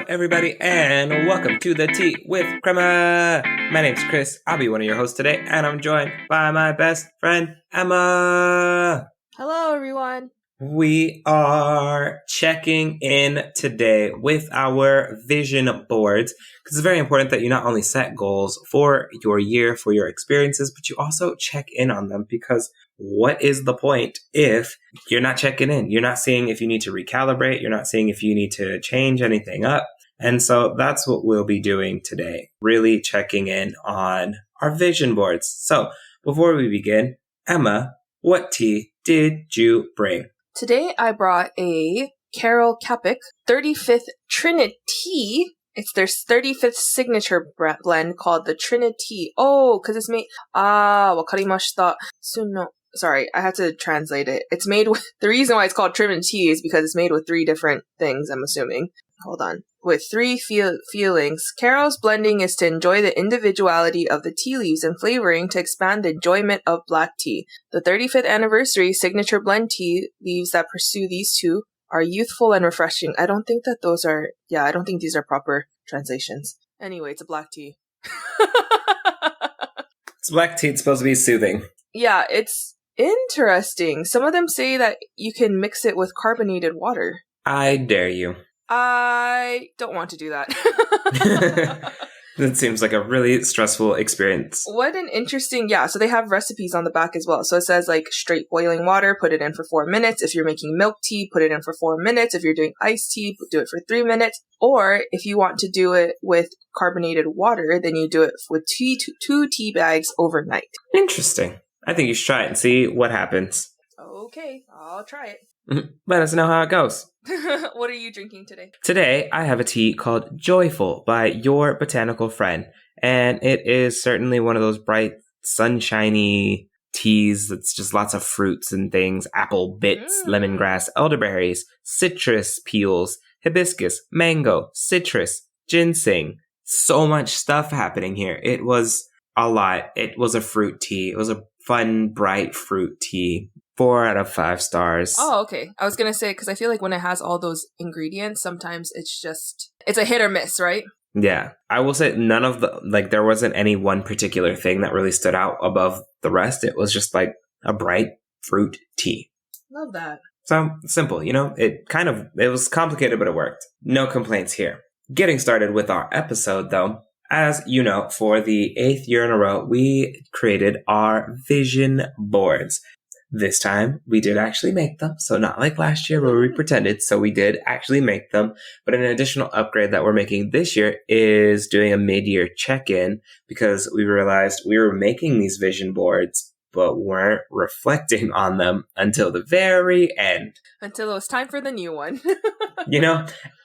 everybody, and welcome to the Tea with Crema. My name's Chris. I'll be one of your hosts today, and I'm joined by my best friend, Emma. Hello, everyone. We are checking in today with our vision boards, because it's very important that you not only set goals for your year, for your experiences, but you also check in on them, because what is the point if you're not checking in? You're not seeing if you need to recalibrate. You're not seeing if you need to change anything up. And so that's what we'll be doing today, really checking in on our vision boards. So before we begin, Emma, what tea did you bring? Today I brought a Carol Kapik 35th Trinity. It's their 35th signature blend called the Trinity. Oh, because it's made... wakarimashita. Sorry, I had to translate it. It's made with... The reason why it's called Trinity is because it's made with 3 different things, I'm assuming. Hold on. With 3 feelings. Carol's blending is to enjoy the individuality of the tea leaves and flavoring to expand the enjoyment of black tea. The 35th anniversary signature blend tea leaves that pursue these two are youthful and refreshing. I don't think these are proper translations. Anyway, it's a black tea. It's black tea. It's supposed to be soothing. Yeah, it's interesting. Some of them say that you can mix it with carbonated water. I dare you. I don't want to do that. That seems like a really stressful experience. What an interesting, so they have recipes on the back as well. So it says like straight boiling water, put it in for 4 minutes. If you're making milk tea, put it in for 4 minutes. If you're doing iced tea, do it for 3 minutes. Or if you want to do it with carbonated water, then you do it with 2 tea bags overnight. Interesting. I think you should try it and see what happens. Okay, I'll try it. Let us know how it goes. What are you drinking today? Today, I have a tea called Joyful by Your Botanical Friend. And it is certainly one of those bright, sunshiny teas that's just lots of fruits and things. Apple bits, lemongrass, elderberries, citrus peels, hibiscus, mango, citrus, ginseng. So much stuff happening here. It was a lot. It was a fruit tea. It was a fun, bright fruit tea. 4 out of 5 stars. Oh, okay. I was going to say, because I feel like when it has all those ingredients, sometimes it's a hit or miss, right? Yeah. I will say none of there wasn't any one particular thing that really stood out above the rest. It was just like a bright fruit tea. Love that. So simple, it was complicated, but it worked. No complaints here. Getting started with our episode though. As you know, for the 8th year in a row, we created our vision boards. This time, we did actually make them. So not like last year where we pretended. So we did actually make them. But an additional upgrade that we're making this year is doing a mid-year check-in, because we realized we were making these vision boards, but weren't reflecting on them until the very end. Until it was time for the new one.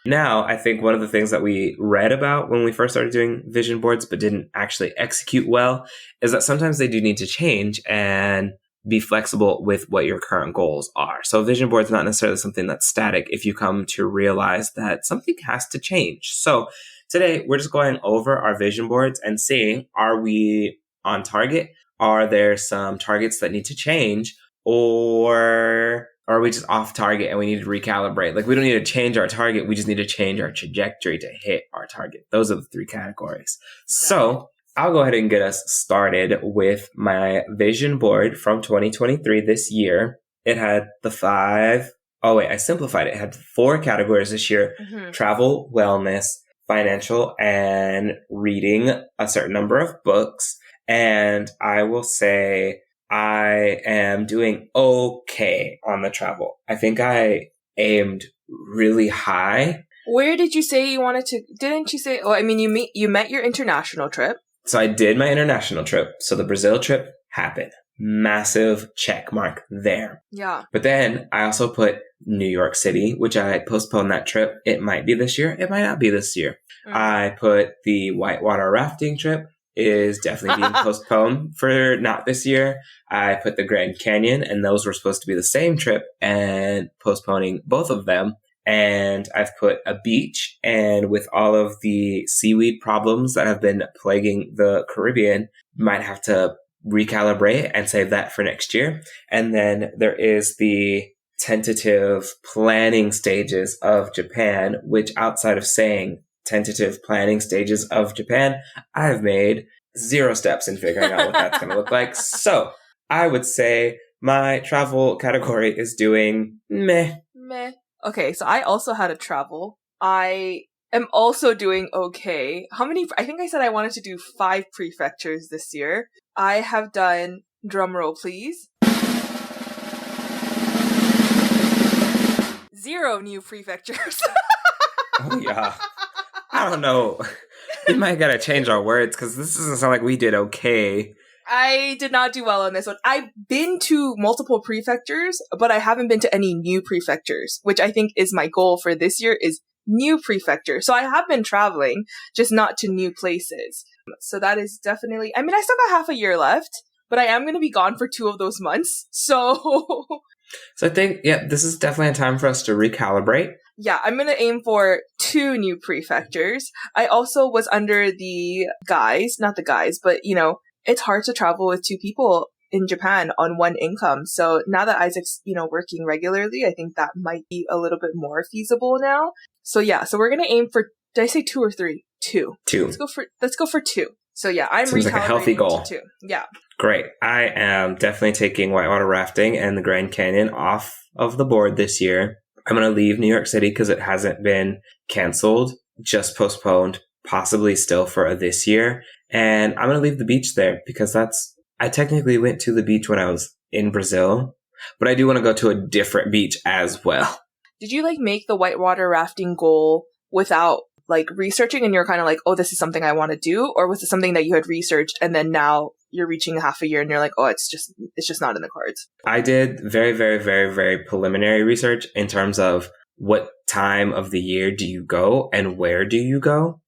Now I think one of the things that we read about when we first started doing vision boards, but didn't actually execute well, is that sometimes they do need to change and be flexible with what your current goals are. So vision board is not necessarily something that's static if you come to realize that something has to change. So today we're just going over our vision boards and seeing, are we on target? Are there some targets that need to change? Or are we just off target and we need to recalibrate? Like, we don't need to change our target. We just need to change our trajectory to hit our target. Those are the 3 categories. So I'll go ahead and get us started with my vision board from 2023 this year. It had I simplified it. It had 4 categories this year: travel, wellness, financial, and reading a certain number of books. And I will say I am doing okay on the travel. I think I aimed really high. Where did you say you wanted to? Didn't you say? Oh, I mean, you met your international trip. So I did my international trip. So the Brazil trip happened. Massive check mark there. Yeah. But then I also put New York City, which I postponed that trip. It might be this year. It might not be this year. I put the whitewater rafting trip is definitely being postponed for not this year. I put the Grand Canyon, and those were supposed to be the same trip, and postponing both of them. And I've put a beach, and with all of the seaweed problems that have been plaguing the Caribbean, might have to recalibrate and save that for next year. And then there is the tentative planning stages of Japan, which outside of saying tentative planning stages of Japan. I've made 0 steps in figuring out what that's going to look like. So I would say my travel category is doing meh. Meh. Okay, so I also had a travel. I am also doing okay. How many? I think I said I wanted to do 5 prefectures this year. I have done, drumroll please, 0 new prefectures. Oh, yeah. I don't know. We might gotta change our words because this doesn't sound like we did okay. I did not do well on this one. I've been to multiple prefectures, but I haven't been to any new prefectures, which I think is my goal for this year is new prefecture. So I have been traveling, just not to new places. So that is definitely, I mean, I still got half a year left, but I am going to be gone for 2 of those months. So I think, yeah, this is definitely a time for us to recalibrate. yeah, I'm going to aim for 2 new prefectures. I also was under the guise, not the guise, but you know, it's hard to travel with 2 people in Japan on 1 income. So now that Isaac's, you know, working regularly, I think that might be a little bit more feasible now. So yeah, so we're going to aim for, did I say 2 or 3? 2. 2. Let's go for 2. So yeah, I'm Seems like a healthy goal. To 2. Yeah. Great. I am definitely taking whitewater rafting and the Grand Canyon off of the board this year. I'm going to leave New York City because it hasn't been canceled, just postponed, possibly still for this year. And I'm going to leave the beach there because I technically went to the beach when I was in Brazil, but I do want to go to a different beach as well. Did you like make the whitewater rafting goal without like researching and you're kind of like, oh, this is something I want to do? Or was it something that you had researched and then now you're reaching half a year and you're like, oh, it's just not in the cards? I did very, very, very, very preliminary research in terms of what time of the year do you go and where do you go?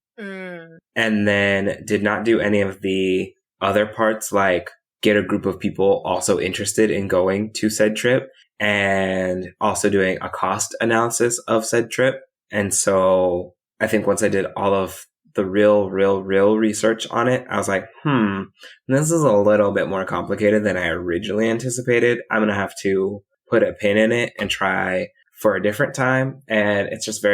And then did not do any of the other parts, like get a group of people also interested in going to said trip and also doing a cost analysis of said trip. And so I think once I did all of the real research on it, I was like, this is a little bit more complicated than I originally anticipated. I'm going to have to put a pin in it and try for a different time. And it's just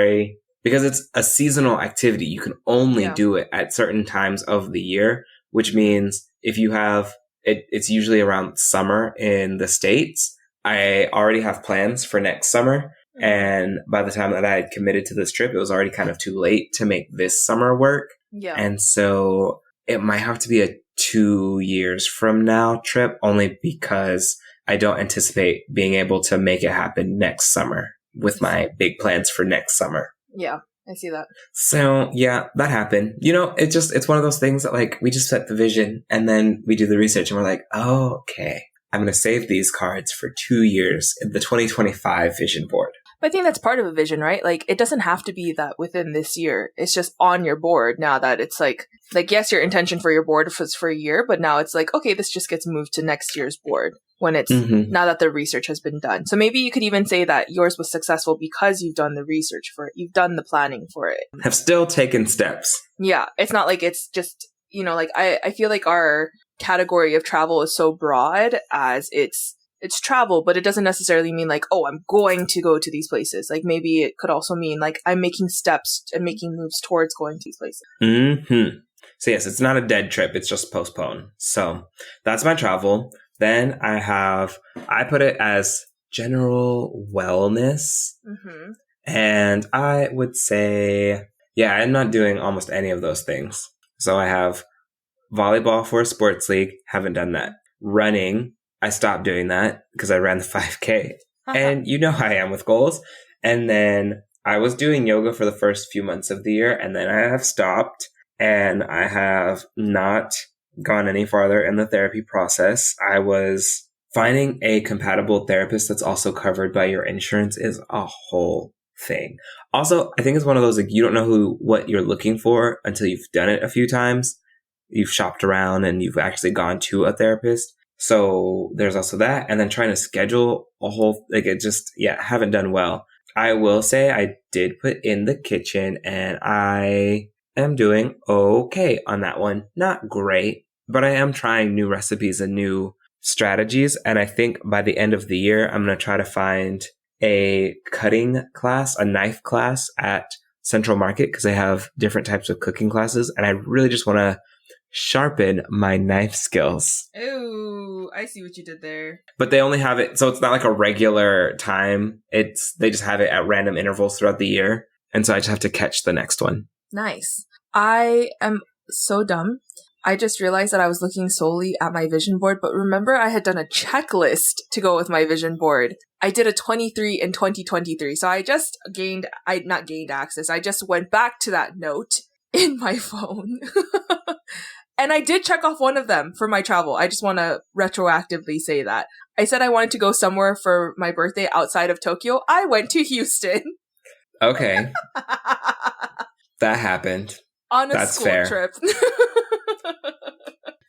because it's a seasonal activity, you can only do it at certain times of the year, which means if you have it's usually around summer in the States. I already have plans for next summer. And by the time that I had committed to this trip, it was already kind of too late to make this summer work. Yeah. And so it might have to be a 2 years from now trip, only because I don't anticipate being able to make it happen next summer with my big plans for next summer. Yeah, I see that. So yeah, that happened. You know, it's one of those things that like we just set the vision and then we do the research and we're like, oh, okay, I'm going to save these cards for 2 years in the 2025 vision board. But I think that's part of a vision, right? Like, it doesn't have to be that within this year. It's just on your board now that it's like, yes, your intention for your board was for a year, but now it's like, okay, this just gets moved to next year's board when it's now that the research has been done. So maybe you could even say that yours was successful because you've done the research for it. You've done the planning for it. Have still taken steps. Yeah. It's not like it's just, you know, like I feel like our category of travel is so broad as it's travel, but it doesn't necessarily mean like, oh, I'm going to go to these places. Like maybe it could also mean like I'm making steps and making moves towards going to these places. So yes, it's not a dead trip. It's just postponed. So that's my travel. Then I put it as general wellness. And I would say, yeah, I'm not doing almost any of those things. So I have volleyball for a sports league. Haven't done that. Running. I stopped doing that because I ran the 5K. And you know how I am with goals. And then I was doing yoga for the first few months of the year, and then I have stopped, and I have not gone any farther in the therapy process. I was finding a compatible therapist that's also covered by your insurance is a whole thing. Also, I think it's one of those, like, you don't know what you're looking for until you've done it a few times. You've shopped around and you've actually gone to a therapist. So there's also that. And then trying to schedule a whole, haven't done well. I will say I did put in the kitchen and I am doing okay on that one. Not great, but I am trying new recipes and new strategies. And I think by the end of the year, I'm going to try to find a cutting class, a knife class at Central Market because they have different types of cooking classes. And I really just want to sharpen my knife skills. Ooh, I see what you did there. But they only have it, so it's not like a regular time. They just have it at random intervals throughout the year. And so I just have to catch the next one. Nice. I am so dumb. I just realized that I was looking solely at my vision board, but remember I had done a checklist to go with my vision board. I did a 23 in 2023, so I just not gained access. I just went back to that note in my phone. And I did check off one of them for my travel. I just want to retroactively say that. I said I wanted to go somewhere for my birthday outside of Tokyo. I went to Houston. Okay. That happened. On a That's school fair. trip.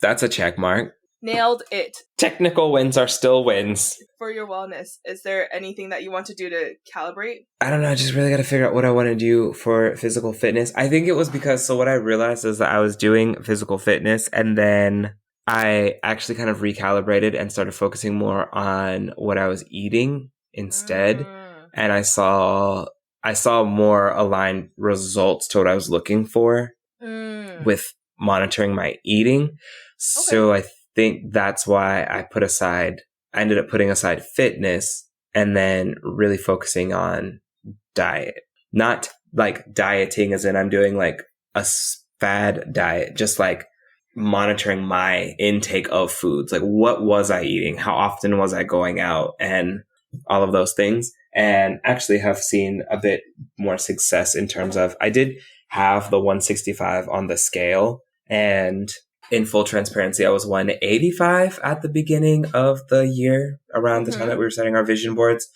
That's a check mark. Nailed it. Technical wins are still wins. For your wellness, is there anything that you want to do to calibrate? I don't know. I just really got to figure out what I want to do for physical fitness. I think it was because, so what I realized is that I was doing physical fitness and then I actually kind of recalibrated and started focusing more on what I was eating instead. And I saw more aligned results to what I was looking for with monitoring my eating. So I think that's why I ended up putting aside fitness and then really focusing on diet. Not like dieting as in I'm doing like a fad diet, just like monitoring my intake of foods. Like what was I eating? How often was I going out? And all of those things. And actually have seen a bit more success in terms of, I did have the 165 on the scale, and in full transparency, I was 185 at the beginning of the year, around the time that we were setting our vision boards.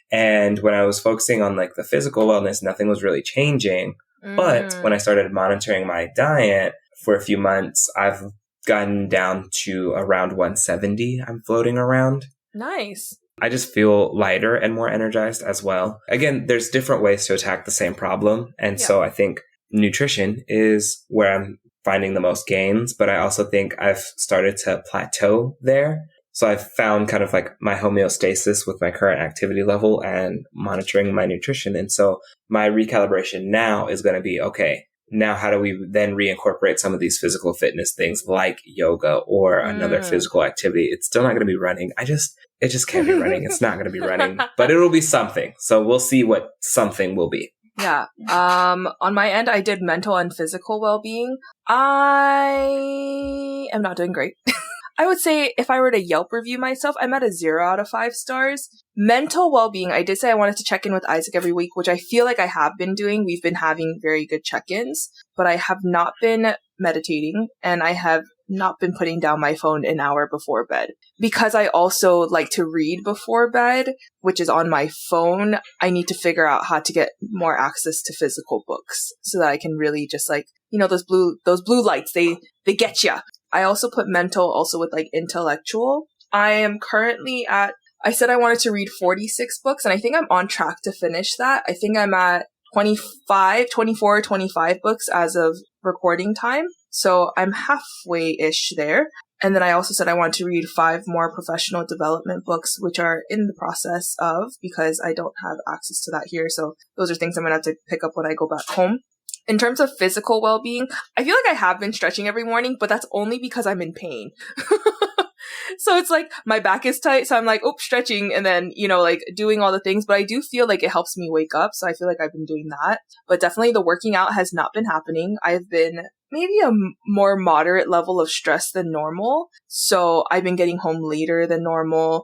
And when I was focusing on like the physical wellness, nothing was really changing. But when I started monitoring my diet for a few months, I've gotten down to around 170. I'm floating around. Nice. I just feel lighter and more energized as well. Again, there's different ways to attack the same problem. And so I think nutrition is where I'm finding the most gains, but I also think I've started to plateau there. So I've found kind of like my homeostasis with my current activity level and monitoring my nutrition. And so my recalibration now is going to be, okay, now how do we then reincorporate some of these physical fitness things like yoga or another physical activity? It's still not going to be running. It just can't be running. It's not going to be running, but it'll be something. So we'll see what something will be. Yeah. On my end, I did mental and physical well-being. I am not doing great. I would say if I were to Yelp review myself, I'm at a 0 out of 5 stars. Mental well-being, I did say I wanted to check in with Isaac every week, which I feel like I have been doing. We've been having very good check-ins, but I have not been meditating and I have not been putting down my phone an hour before bed. Because I also like to read before bed, which is on my phone, I need to figure out how to get more access to physical books so that I can really just like, you know, those blue lights, they get ya. I also put mental also with like intellectual. I am currently I said I wanted to read 46 books and I think I'm on track to finish that. I think I'm at 24 or 25 books as of recording time. So I'm halfway-ish there. And then I also said I wanted to read 5 more professional development books, which are in the process of, because I don't have access to that here. So those are things I'm going to have to pick up when I go back home. In terms of physical well-being, I feel like I have been stretching every morning, but that's only because I'm in pain. So it's like my back is tight. So I'm like, stretching and then, you know, like doing all the things. But I do feel like it helps me wake up. So I feel like I've been doing that. But definitely the working out has not been happening. I've been maybe a more moderate level of stress than normal. So I've been getting home later than normal.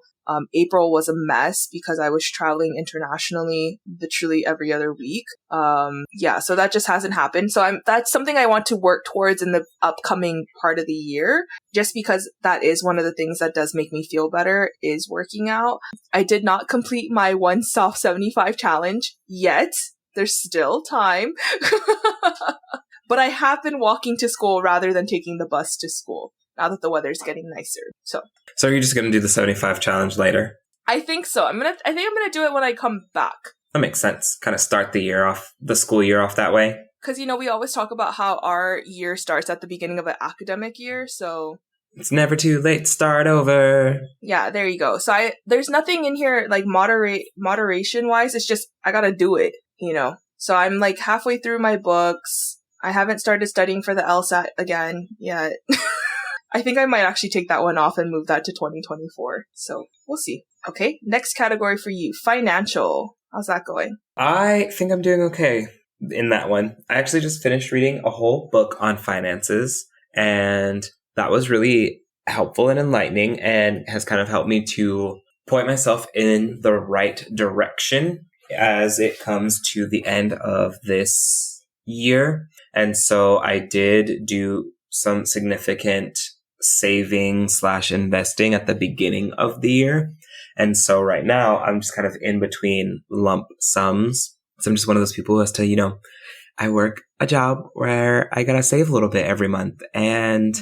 April was a mess because I was traveling internationally literally every other week. So that just hasn't happened. So that's something I want to work towards in the upcoming part of the year, just because that is one of the things that does make me feel better is working out. I did not complete my one soft 75 challenge yet. There's still time. But I have been walking to school rather than taking the bus to school now that the weather's getting nicer. So you're just going to do the 75 challenge later? I think so. I think I'm going to do it when I come back. That makes sense. Kind of start the school year off that way. Because, you know, we always talk about how our year starts at the beginning of an academic year, so... It's never too late to start over. Yeah, there you go. So there's nothing in here, like, moderation-wise. It's just, I gotta do it, you know? So I'm like halfway through my books. I haven't started studying for the LSAT again yet. I think I might actually take that one off and move that to 2024. So we'll see. Okay, next category for you, financial. How's that going? I think I'm doing okay in that one. I actually just finished reading a whole book on finances, and that was really helpful and enlightening and has kind of helped me to point myself in the right direction as it comes to the end of this year. And so I did do some significant saving/investing at the beginning of the year. And so right now I'm just kind of in between lump sums. So I'm just one of those people who has to, I work a job where I got to save a little bit every month. And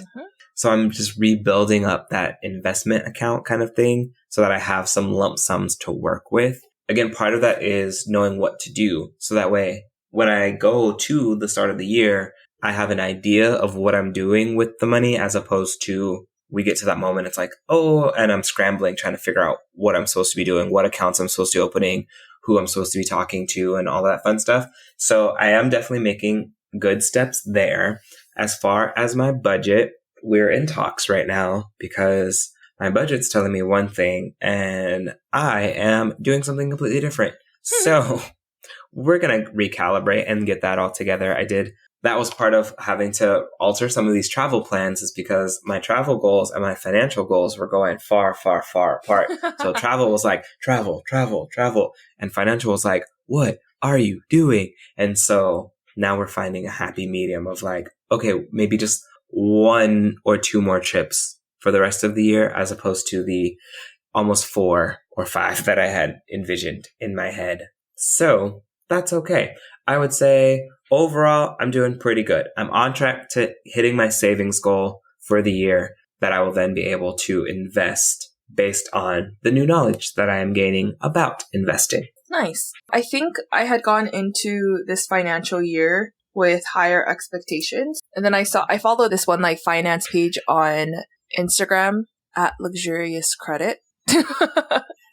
so I'm just rebuilding up that investment account kind of thing so that I have some lump sums to work with. Again, part of that is knowing what to do. So that way, when I go to the start of the year, I have an idea of what I'm doing with the money, as opposed to we get to that moment, it's like, oh, and I'm scrambling, trying to figure out what I'm supposed to be doing, what accounts I'm supposed to be opening, who I'm supposed to be talking to, and all that fun stuff. So I am definitely making good steps there. As far as my budget, we're in talks right now because my budget's telling me one thing and I am doing something completely different. So we're going to recalibrate and get that all together. That was part of having to alter some of these travel plans, is because my travel goals and my financial goals were going far, far, far apart. So travel was like, travel. And financial was like, what are you doing? And so now we're finding a happy medium of like, okay, maybe just 1 or 2 more trips for the rest of the year, as opposed to the almost 4 or 5 that I had envisioned in my head. So that's okay. I would say overall, I'm doing pretty good. I'm on track to hitting my savings goal for the year that I will then be able to invest based on the new knowledge that I am gaining about investing. Nice. I think I had gone into this financial year with higher expectations. And then I follow this one like finance page on Instagram at Luxurious Credit.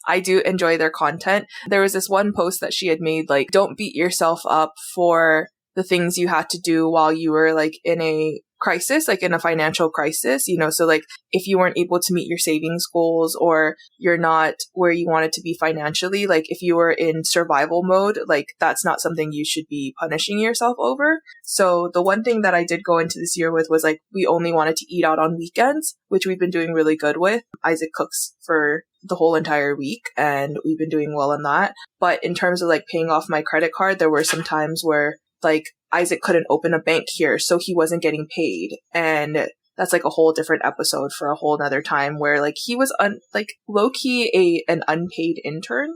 I do enjoy their content. There was this one post that she had made, like, don't beat yourself up for the things you had to do while you were like in a crisis, like in a financial crisis, so like if you weren't able to meet your savings goals or you're not where you wanted to be financially, like if you were in survival mode, like that's not something you should be punishing yourself over. So the one thing that I did go into this year with was like, we only wanted to eat out on weekends, which we've been doing really good with. Isaac cooks for the whole entire week and we've been doing well in that. But in terms of like paying off my credit card, there were some times where like Isaac couldn't open a bank here, so he wasn't getting paid. And that's like a whole different episode for a whole nother time, where like he was like low-key an unpaid intern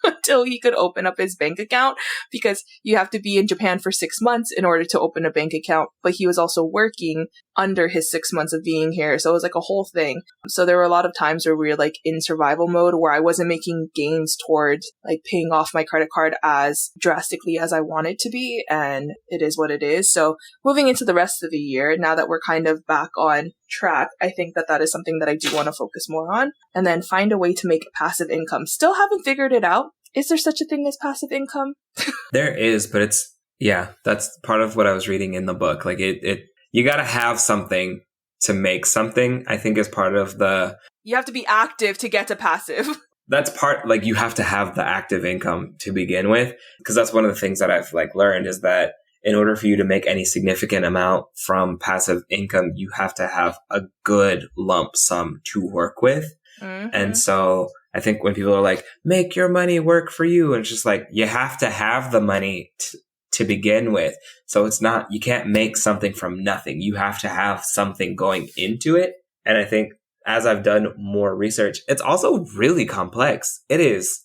until he could open up his bank account, because you have to be in Japan for 6 months in order to open a bank account. But he was also working under his 6 months of being here. So it was like a whole thing. So there were a lot of times where we were like in survival mode, where I wasn't making gains towards like paying off my credit card as drastically as I wanted to be. And it is what it is. So moving into the rest of the year, now that we're kind of back on track, I think that is something that I do want to focus more on, and then find a way to make passive income. Still haven't figured it out. Is there such a thing as passive income? There is, but that's part of what I was reading in the book. Like you got to have something to make something, I think, is part of you have to be active to get to passive. That's part, like you have to have the active income to begin with, because that's one of the things that I've like learned is that in order for you to make any significant amount from passive income, you have to have a good lump sum to work with. Mm-hmm. And so I think when people are like, make your money work for you, and it's just like, you have to have the money to begin with. So it's not, you can't make something from nothing. You have to have something going into it. And I think as I've done more research, it's also really complex. It is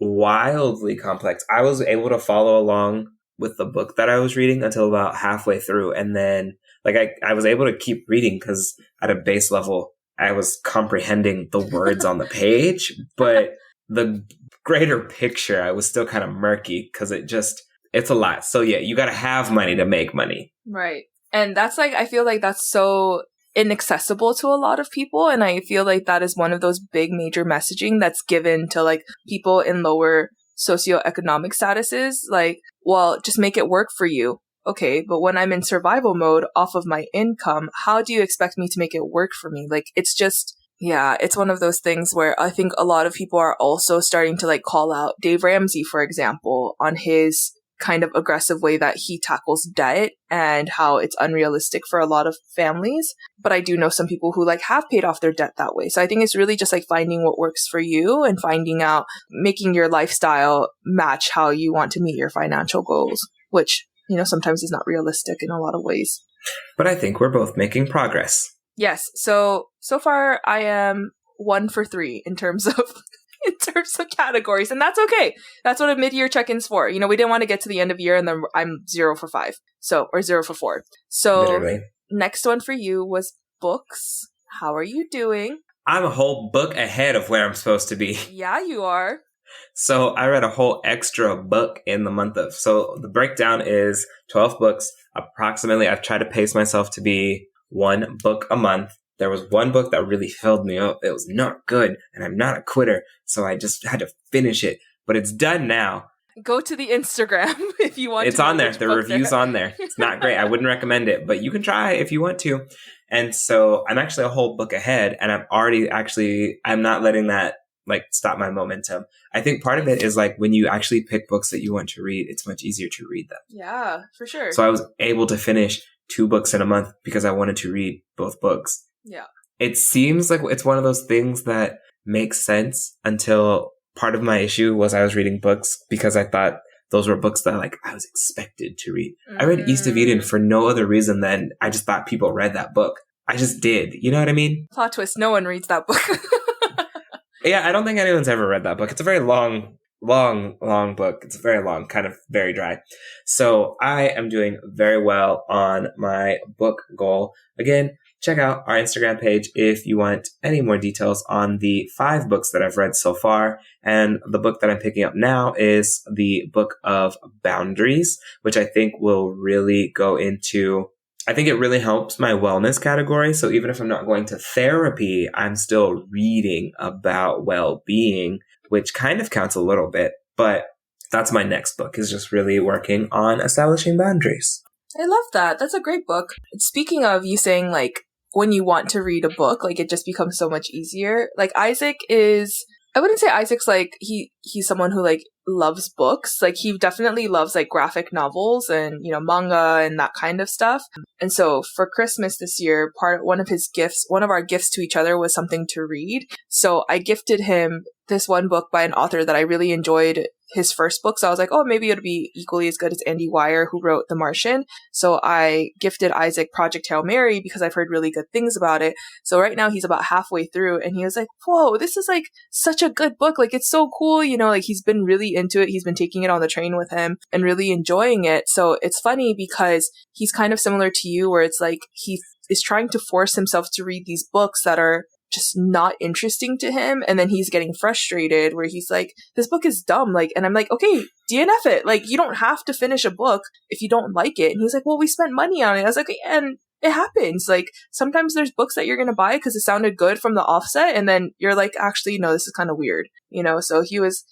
wildly complex. I was able to follow along with the book that I was reading until about halfway through. And then like I was able to keep reading because at a base level, I was comprehending the words on the page, but the greater picture, I was still kind of murky because it's a lot. So yeah, you got to have money to make money. Right. And that's like, I feel like that's so inaccessible to a lot of people. And I feel like that is one of those big major messaging that's given to like people in lower socioeconomic statuses. Like, well, just make it work for you. Okay, but when I'm in survival mode off of my income, how do you expect me to make it work for me? Like, it's just, yeah, it's one of those things where I think a lot of people are also starting to like call out Dave Ramsey, for example, on his kind of aggressive way that he tackles debt and how it's unrealistic for a lot of families. But I do know some people who like have paid off their debt that way. So I think it's really just like finding what works for you and finding out, making your lifestyle match how you want to meet your financial goals, which, you know, sometimes is not realistic in a lot of ways. But I think we're both making progress. Yes. So far I am 1 for 3 in terms of categories, and that's okay. That's what a mid-year check-in's for. You know, we didn't want to get to the end of year and then I'm 0 for 5. Or 0 for 4. So Literally. Next one for you was books. How are you doing? I'm a whole book ahead of where I'm supposed to be. Yeah, you are. So I read a whole extra book in the month of. So the breakdown is 12 books. Approximately, I've tried to pace myself to be 1 book a month. There was one book that really filled me up. It was not good, and I'm not a quitter, so I just had to finish it. But it's done now. Go to the Instagram if you want. It's on there. The review's on there. It's not great. I wouldn't recommend it, but you can try if you want to. And so I'm actually a whole book ahead, and I'm not letting that like stop my momentum. I think part of it is like when you actually pick books that you want to read, it's much easier to read them. Yeah, for sure. So I was able to finish 2 books in a month because I wanted to read both books. Yeah. It seems like it's one of those things that makes sense until part of my issue was I was reading books because I thought those were books that like I was expected to read. I read East of Eden for no other reason than I just thought people read that book. I just did. You know what I mean? Plot twist. No one reads that book. Yeah, I don't think anyone's ever read that book. It's a very long book. It's very long, kind of very dry. So I am doing very well on my book goal. Again, check out our Instagram page if you want any more details on the 5 books that I've read so far. And the book that I'm picking up now is the Book of Boundaries, which I think will really go into, I think it really helps my wellness category. So even if I'm not going to therapy, I'm still reading about well-being, which kind of counts a little bit. But that's my next book, is just really working on establishing boundaries. I love that. That's a great book. Speaking of you saying like, when you want to read a book, like it just becomes so much easier. Like Isaac is, I wouldn't say Isaac's like, he's someone who like loves books. Like he definitely loves like graphic novels and, you know, manga and that kind of stuff. And so for Christmas this year, one of our gifts to each other was something to read. So I gifted him this one book by an author that I really enjoyed his first book. So I was like, oh, maybe it'll be equally as good as Andy Weir, who wrote The Martian. So I gifted Isaac Project Hail Mary because I've heard really good things about it. So right now he's about halfway through and he was like, whoa, this is like such a good book. Like it's so cool. You know, like he's been really into it. He's been taking it on the train with him and really enjoying it. So it's funny because he's kind of similar to you where it's like he is trying to force himself to read these books that are just not interesting to him, and then he's getting frustrated where he's like, this book is dumb, like, and I'm like, okay, DNF it, like you don't have to finish a book if you don't like it. And he's like, well, we spent money on it. I was like, and it happens, like sometimes there's books that you're gonna buy because it sounded good from the offset, and then you're like, actually no, this is kind of weird, you know. So he was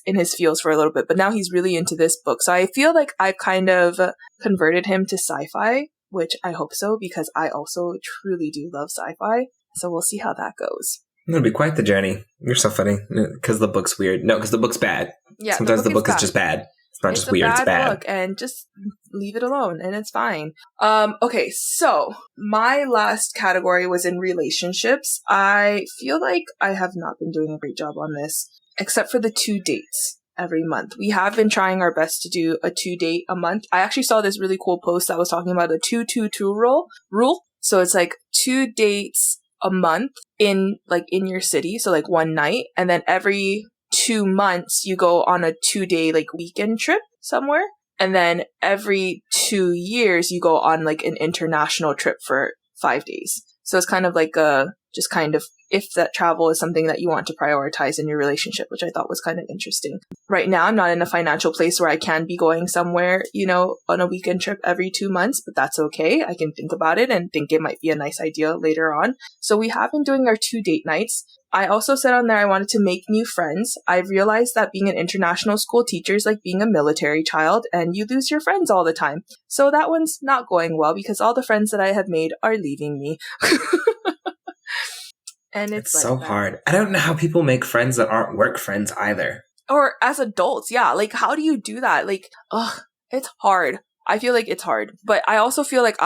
in his feels for a little bit, but now he's really into this book. So I feel like I've kind of converted him to sci-fi, which I hope so, because I also truly do love sci-fi. So we'll see how that goes. It'll be quite the journey. You're so funny. Because the book's weird. No, because the book's bad. Yeah, sometimes the book is just bad. It's not just weird, it's bad. Book, and just leave it alone, and it's fine. Okay, so my last category was in relationships. I feel like I have not been doing a great job on this, except for the 2 dates every month. We have been trying our best to do a 2 date a month. I actually saw this really cool post that was talking about the 2-2-2 rule. So it's like 2 dates a month in your city, so like one night, and then every 2 months you go on a 2-day like weekend trip somewhere, and then every 2 years you go on like an international trip for 5 days. So it's kind of like a just kind of if that travel is something that you want to prioritize in your relationship, which I thought was kind of interesting. Right now, I'm not in a financial place where I can be going somewhere, on a weekend trip every 2 months, but that's okay. I can think about it and think it might be a nice idea later on. So we have been doing our 2 date nights. I also said on there I wanted to make new friends. I've realized that being an international school teacher is like being a military child and you lose your friends all the time. So that one's not going well because all the friends that I have made are leaving me. And it's like so that. hard. I don't know how people make friends that aren't work friends either. Or as adults, yeah. Like, how do you do that? Like, it's hard. I feel like it's hard. But I also feel like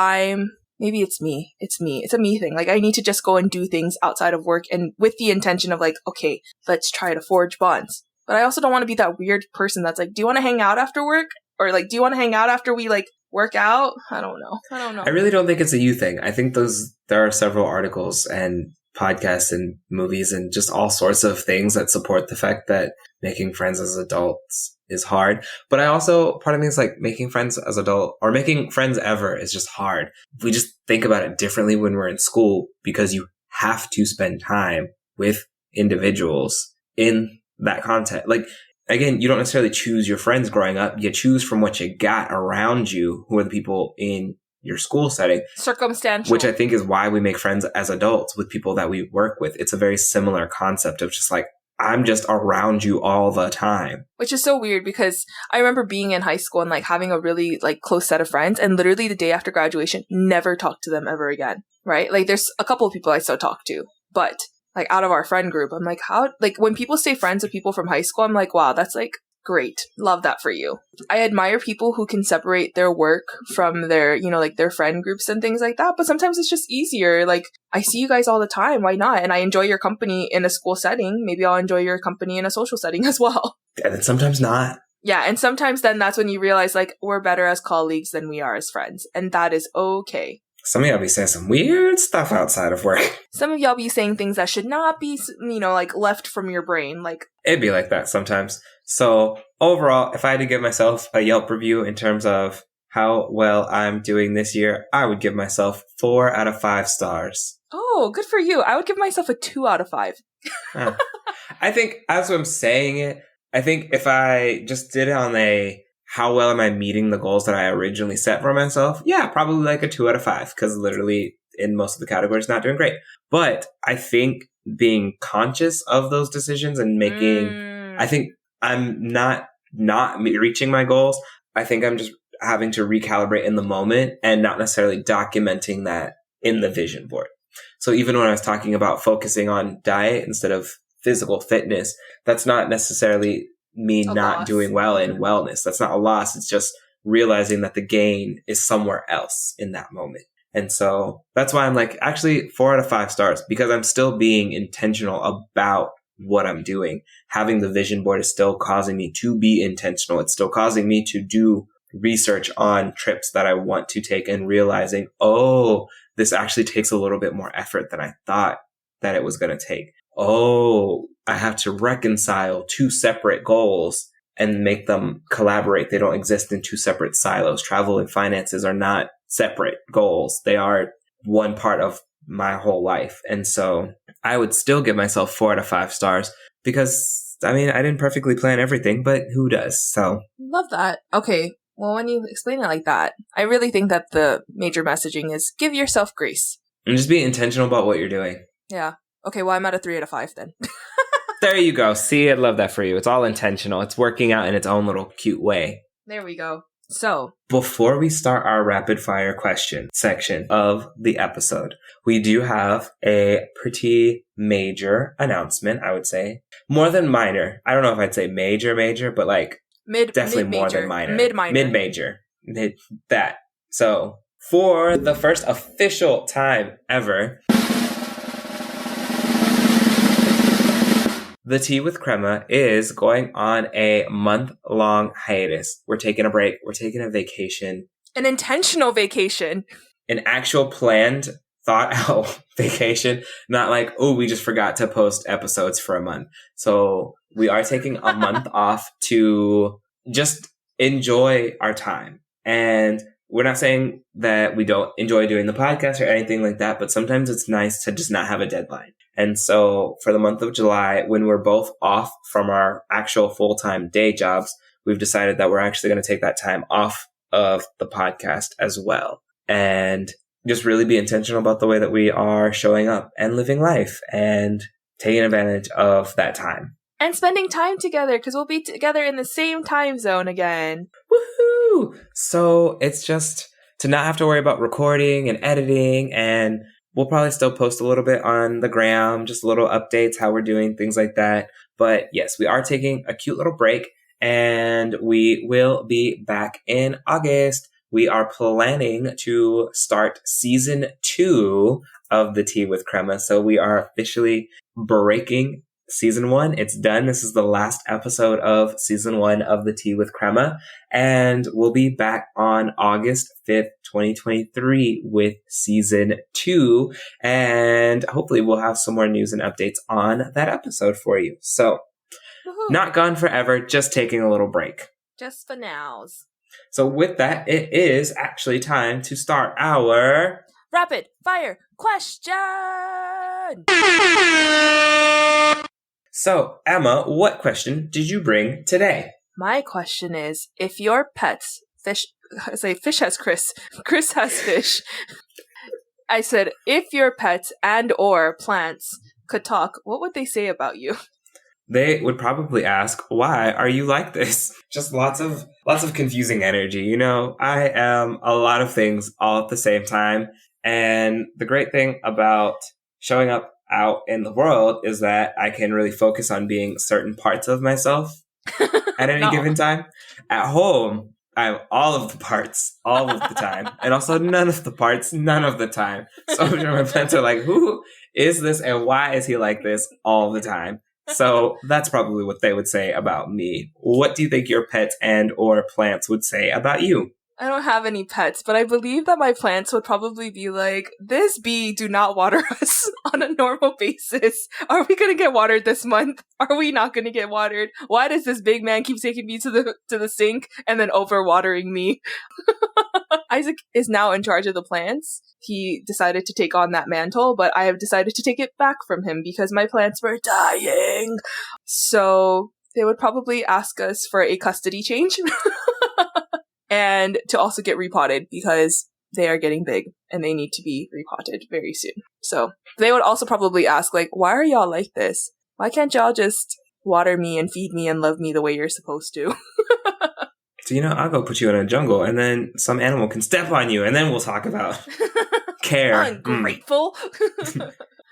maybe it's me. It's me. It's a me thing. Like, I need to just go and do things outside of work and with the intention of like, okay, let's try to forge bonds. But I also don't want to be that weird person that's like, do you want to hang out after work? Or like, do you want to hang out after we like work out? I don't know. I really don't think it's a you thing. I think there are several articles and podcasts and movies and just all sorts of things that support the fact that making friends as adults is hard. But I also, part of me is like making friends as adult or making friends ever is just hard. We just think about it differently when we're in school because you have to spend time with individuals in that content. Like, again, you don't necessarily choose your friends growing up. You choose from what you got around you, who are the people in your school setting. Circumstantial. Which I think is why we make friends as adults with people that we work with. It's a very similar concept of just like, I'm just around you all the time. Which is so weird because I remember being in high school and like having a really like close set of friends and literally the day after graduation, never talk to them ever again. Right? Like there's a couple of people I still talk to, but like out of our friend group, I'm like, how, like when people stay friends with people from high school, I'm like, wow, that's like great. Love that for you. I admire people who can separate their work from their, like their friend groups and things like that. But sometimes it's just easier. Like, I see you guys all the time. Why not? And I enjoy your company in a school setting. Maybe I'll enjoy your company in a social setting as well. And then sometimes not. Yeah. And sometimes then that's when you realize like we're better as colleagues than we are as friends. And that is okay. Some of y'all be saying some weird stuff outside of work. Some of y'all be saying things that should not be, like left from your brain. Like, it'd be like that sometimes. So overall, if I had to give myself a Yelp review in terms of how well I'm doing this year, I would give myself 4 out of 5 stars. Oh, good for you. I would give myself a 2 out of 5. I think as I'm saying it, I think if I just did it on how well am I meeting the goals that I originally set for myself? Yeah, probably like a 2 out of 5 because literally in most of the categories, not doing great. But I think being conscious of those decisions and I think I'm not reaching my goals. I think I'm just having to recalibrate in the moment and not necessarily documenting that in the vision board. So even when I was talking about focusing on diet instead of physical fitness, that's not necessarily me not doing well in wellness. That's not a loss. It's just realizing that the gain is somewhere else in that moment. And so that's why I'm like, actually 4 out of 5 stars because I'm still being intentional about what I'm doing. Having the vision board is still causing me to be intentional. It's still causing me to do research on trips that I want to take and realizing, oh, this actually takes a little bit more effort than I thought that it was going to take. Oh, I have to reconcile 2 separate goals and make them collaborate. They don't exist in 2 separate silos. Travel and finances are not separate goals. They are one part of my whole life. And so I would still give myself 4 out of 5 stars because, I mean, I didn't perfectly plan everything, but who does? So. Love that. Okay. Well, when you explain it like that, I really think that the major messaging is give yourself grace. And just be intentional about what you're doing. Yeah. Okay, well, I'm at a 3 out of 5 then. There you go. See, I love that for you. It's all intentional. It's working out in its own little cute way. There we go. So, before we start our rapid fire question section of the episode, we do have a pretty major announcement, I would say. More than minor. I don't know if I'd say major, but like definitely mid-major. More than minor. Mid-minor. Mid-major. That. So, for the first official time ever, The Tea with Crema is going on a month-long hiatus. We're taking a break. We're taking a vacation. An intentional vacation. An actual planned, thought-out vacation. Not like, oh, we just forgot to post episodes for a month. So we are taking a month off to just enjoy our time. And we're not saying that we don't enjoy doing the podcast or anything like that, but sometimes it's nice to just not have a deadline. And so for the month of July, when we're both off from our actual full-time day jobs, we've decided that we're actually going to take that time off of the podcast as well. And just really be intentional about the way that we are showing up and living life and taking advantage of that time. And spending time together, because we'll be together in the same time zone again. Woohoo! So it's just to not have to worry about recording and editing, and we'll probably still post a little bit on the gram, just little updates, how we're doing, things like that. But yes, we are taking a cute little break, and we will be back in August. We are planning to start season 2 of the Tea with Crema. So we are officially breaking season 1. It's done. This is the last episode of season 1 of the Tea with Crema. And we'll be back on August 5th, 2023 with season 2. And hopefully we'll have some more news and updates on that episode for you. So not gone forever, just taking a little break. Just for nows. So with that, it is actually time to start our rapid fire question. So, Emma, what question did you bring today? My question is, if your pets, fish has Chris has fish. I said, if your pets and or plants could talk, what would they say about you? They would probably ask, why are you like this? Just lots of confusing energy. You know, I am a lot of things all at the same time. And the great thing about showing up out in the world is that I can really focus on being certain parts of myself at any given time. At home, I'm all of the parts, all of the time. And also none of the parts, none of the time. So I'm sure my plants are like, who is this and why is he like this all the time? So that's probably what they would say about me. What do you think your pets and or plants would say about you? I don't have any pets, but I believe that my plants would probably be like, this bee do not water us on a normal basis. Are we going to get watered this month? Are we not going to get watered? Why does this big man keep taking me to the sink and then overwatering me? Isaac is now in charge of the plants. He decided to take on that mantle, but I have decided to take it back from him because my plants were dying. So they would probably ask us for a custody change. And to also get repotted because they are getting big and they need to be repotted very soon. So they would also probably ask, like, why are y'all like this? Why can't y'all just water me and feed me and love me the way you're supposed to? So, you know, I'll go put you in a jungle and then some animal can step on you and then we'll talk about care. Ungrateful.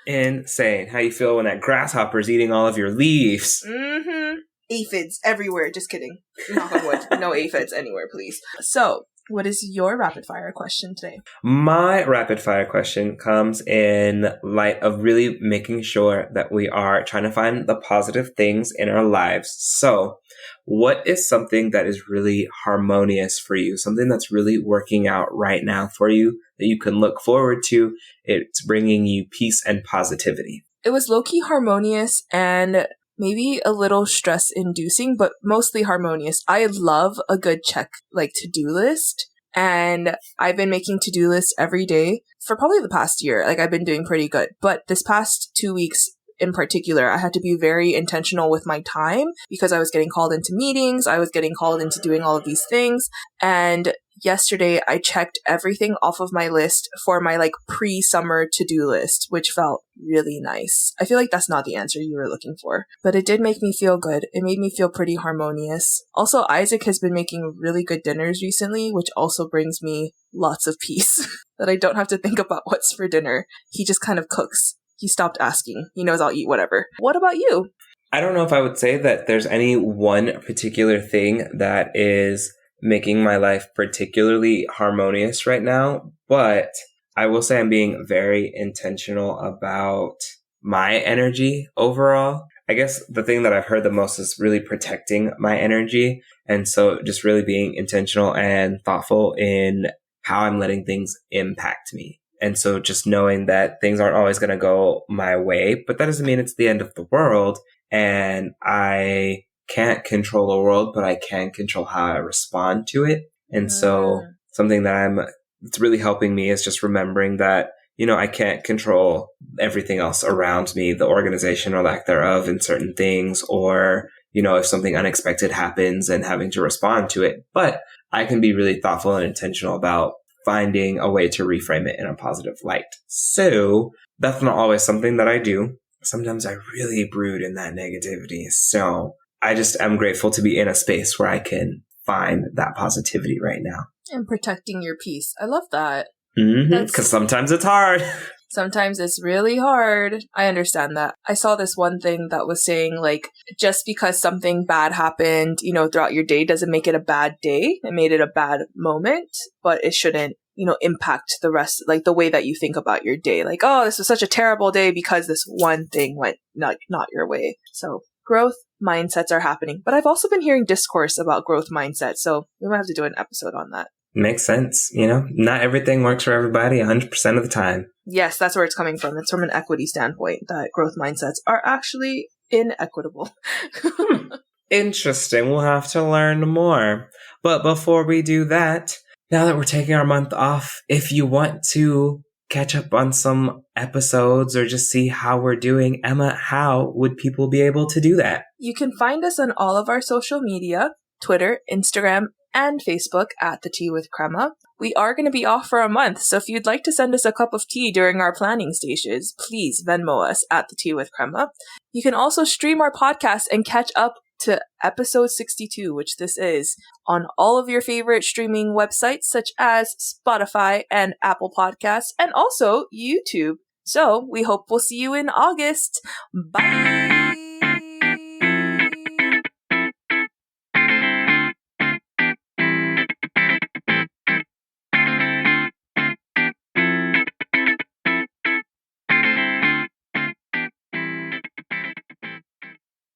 Insane. How you feel when that grasshopper's eating all of your leaves. Mm-hmm. Aphids everywhere. Just kidding. Knock on wood. No aphids anywhere, please. So, what is your rapid fire question today? My rapid fire question comes in light of really making sure that we are trying to find the positive things in our lives. So, what is something that is really harmonious for you? Something that's really working out right now for you that you can look forward to? It's bringing you peace and positivity. It was low-key harmonious and maybe a little stress-inducing, but mostly harmonious. I love a good to-do list, and I've been making to-do lists every day for probably the past year. Like, I've been doing pretty good. But this past 2 weeks in particular, I had to be very intentional with my time because I was getting called into meetings, I was getting called into doing all of these things, and yesterday I checked everything off of my list for my pre-summer to-do list, which felt really nice. I feel like that's not the answer you were looking for, but it did make me feel good. It made me feel pretty harmonious. Also, Isaac has been making really good dinners recently, which also brings me lots of peace that I don't have to think about what's for dinner. He just kind of cooks. He stopped asking. He knows I'll eat whatever. What about you? I don't know if I would say that there's any one particular thing that is making my life particularly harmonious right now, but I will say I'm being very intentional about my energy overall. I guess the thing that I've heard the most is really protecting my energy. And so just really being intentional and thoughtful in how I'm letting things impact me. And so just knowing that things aren't always going to go my way, but that doesn't mean it's the end of the world. And I can't control the world, but I can control how I respond to it. And so something that it's really helping me is just remembering that, I can't control everything else around me, the organization or lack thereof in certain things, or, if something unexpected happens and having to respond to it. But I can be really thoughtful and intentional about finding a way to reframe it in a positive light. So that's not always something that I do. Sometimes I really brood in that negativity. So I just am grateful to be in a space where I can find that positivity right now. And protecting your peace. I love that. Because sometimes it's hard. Sometimes it's really hard. I understand that. I saw this one thing that was saying, like, just because something bad happened, throughout your day doesn't make it a bad day. It made it a bad moment, but it shouldn't, impact the rest, like the way that you think about your day. Like, oh, this was such a terrible day because this one thing went not your way. So growth mindsets are happening. But I've also been hearing discourse about growth mindset. So we might have to do an episode on that. Makes sense. Not everything works for everybody 100% of the time. Yes, that's where it's coming from. It's from an equity standpoint that growth mindsets are actually inequitable. Interesting. We'll have to learn more. But before we do that, now that we're taking our month off, if you want to catch up on some episodes or just see how we're doing, Emma, how would people be able to do that? You can find us on all of our social media, Twitter, Instagram, and Facebook at The Tea with Crema. We are going to be off for a month, so if you'd like to send us a cup of tea during our planning stages, please Venmo us at The Tea with Crema. You can also stream our podcast and catch up to episode 62, which this is, on all of your favorite streaming websites such as Spotify and Apple Podcasts, and also YouTube. So we hope we'll see you in August. Bye!